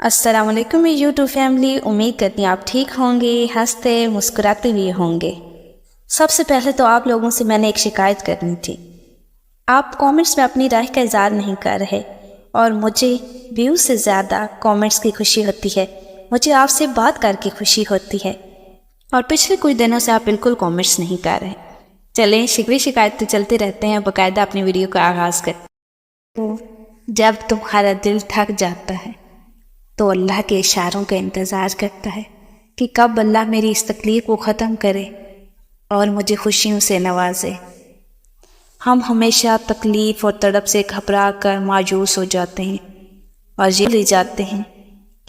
السلام علیکم میری یوٹیوب فیملی، امید کرتی ہوں آپ ٹھیک ہوں گے، ہنستے مسکراتے ہوئے ہوں گے۔ سب سے پہلے تو آپ لوگوں سے میں نے ایک شکایت کرنی تھی۔ آپ کامنٹس میں اپنی رائے کا اظہار نہیں کر رہے اور مجھے ویوز سے زیادہ کامنٹس کی خوشی ہوتی ہے، مجھے آپ سے بات کر کے خوشی ہوتی ہے، اور پچھلے کچھ دنوں سے آپ بالکل کامنٹس نہیں کر رہے۔ چلیں، شکوے شکایت تو چلتے رہتے ہیں، باقاعدہ اپنی ویڈیو کا آغاز کرتے ہیں۔ تو جب تمہارا دل تھک جاتا ہے تو اللہ کے اشاروں کا انتظار کرتا ہے کہ کب اللہ میری اس تکلیف کو ختم کرے اور مجھے خوشیوں سے نوازے۔ ہم ہمیشہ تکلیف اور تڑپ سے گھبرا کر مایوس ہو جاتے ہیں اور یہ بھول جاتے ہیں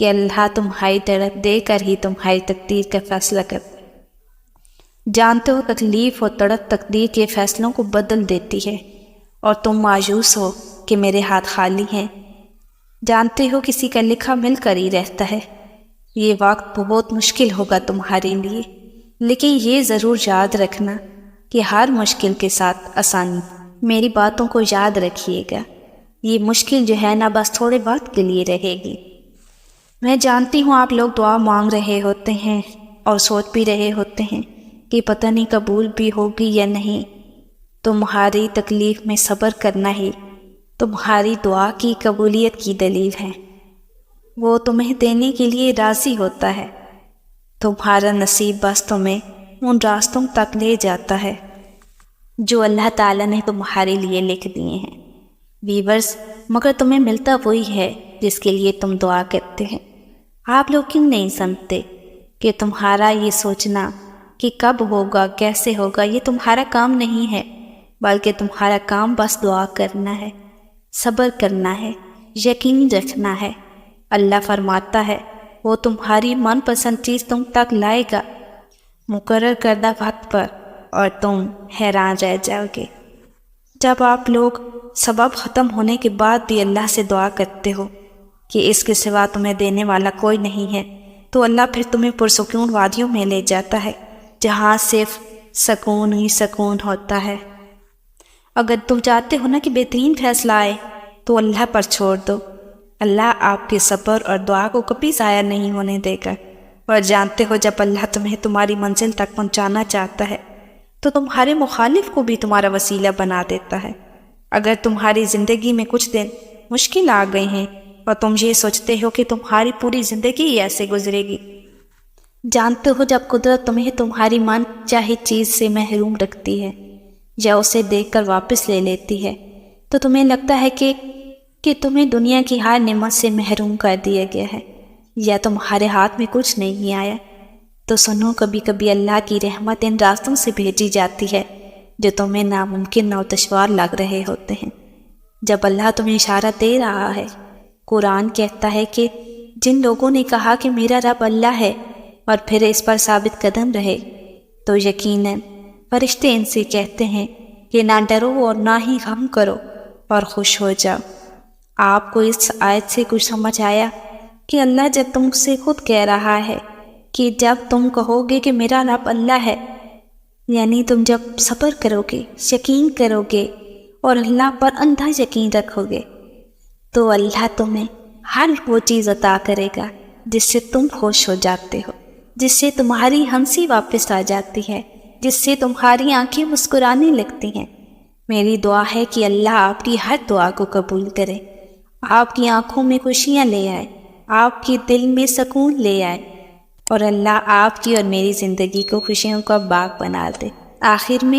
کہ اللہ تمہاری تڑپ دے کر ہی تمہاری تقدیر کا فیصلہ کرتا ہے۔ جانتے ہو تکلیف اور تڑپ تقدیر کے فیصلوں کو بدل دیتی ہے، اور تم مایوس ہو کہ میرے ہاتھ خالی ہیں۔ جانتے ہو کسی کا لکھا مل کر ہی رہتا ہے۔ یہ وقت بہت مشکل ہوگا تمہارے لیے، لیکن یہ ضرور یاد رکھنا کہ ہر مشکل کے ساتھ آسانی۔ میری باتوں کو یاد رکھیے گا، یہ مشکل جو ہے نا بس تھوڑے وقت کے لیے رہے گی۔ میں جانتی ہوں آپ لوگ دعا مانگ رہے ہوتے ہیں اور سوچ بھی رہے ہوتے ہیں کہ پتہ نہیں قبول بھی ہوگی یا نہیں۔ تمہاری تکلیف میں صبر کرنا ہی تمہاری دعا کی قبولیت کی دلیل ہے۔ وہ تمہیں دینے کے لیے راضی ہوتا ہے۔ تمہارا نصیب بس تمہیں ان راستوں تک لے جاتا ہے جو اللہ تعالیٰ نے تمہارے لیے لکھ دیے ہیں۔ ویورز، مگر تمہیں ملتا وہی ہے جس کے لیے تم دعا کرتے ہیں۔ آپ لوگ کیوں نہیں سمجھتے کہ تمہارا یہ سوچنا کہ کب ہوگا، کیسے ہوگا، یہ تمہارا کام نہیں ہے، بلکہ تمہارا کام بس دعا کرنا ہے، صبر کرنا ہے، یقین رکھنا ہے۔ اللہ فرماتا ہے وہ تمہاری من پسند چیز تم تک لائے گا مقرر کردہ وقت پر، اور تم حیران رہ جاؤ گے۔ جب آپ لوگ سبب ختم ہونے کے بعد بھی اللہ سے دعا کرتے ہو کہ اس کے سوا تمہیں دینے والا کوئی نہیں ہے، تو اللہ پھر تمہیں پرسکون وادیوں میں لے جاتا ہے جہاں صرف سکون ہی سکون ہوتا ہے۔ اگر تم چاہتے ہو نا کہ بہترین فیصلہ آئے تو اللہ پر چھوڑ دو۔ اللہ آپ کے صبر اور دعا کو کبھی ضائع نہیں ہونے دے گا، اور جانتے ہو جب اللہ تمہیں تمہاری منزل تک پہنچانا چاہتا ہے تو تمہارے مخالف کو بھی تمہارا وسیلہ بنا دیتا ہے۔ اگر تمہاری زندگی میں کچھ دن مشکل آ گئے ہیں اور تم یہ سوچتے ہو کہ تمہاری پوری زندگی ہی ایسے گزرے گی، جانتے ہو جب قدرت تمہیں تمہاری من چاہے چیز سے محروم رکھتی ہے یا اسے دیکھ کر واپس لے لیتی ہے تو تمہیں لگتا ہے کہ تمہیں دنیا کی ہر نعمت سے محروم کر دیا گیا ہے یا تمہارے ہاتھ میں کچھ نہیں آیا، تو سنو، کبھی کبھی اللہ کی رحمت ان راستوں سے بھیجی جاتی ہے جو تمہیں ناممکن اور دشوار لگ رہے ہوتے ہیں۔ جب اللہ تمہیں اشارہ دے رہا ہے، قرآن کہتا ہے کہ جن لوگوں نے کہا کہ میرا رب اللہ ہے اور پھر اس پر ثابت قدم رہے، تو یقیناً فرشتے ان سے کہتے ہیں کہ نہ ڈرو اور نہ ہی غم کرو اور خوش ہو جاؤ۔ آپ کو اس آیت سے کچھ سمجھ آیا کہ اللہ جب تم سے خود کہہ رہا ہے کہ جب تم کہو گے کہ میرا رب اللہ ہے، یعنی تم جب صبر کرو گے، یقین کرو گے اور اللہ پر اندھا یقین رکھو گے، تو اللہ تمہیں ہر وہ چیز عطا کرے گا جس سے تم خوش ہو جاتے ہو، جس سے تمہاری ہنسی واپس آ جاتی ہے، جس سے تمہاری آنکھیں مسکرانے لگتی ہیں۔ میری دعا ہے کہ اللہ آپ کی ہر دعا کو قبول کرے، آپ کی آنکھوں میں خوشیاں لے آئے، آپ کے دل میں سکون لے آئے، اور اللہ آپ کی اور میری زندگی کو خوشیوں کا باغ بنا دے۔ آخر میں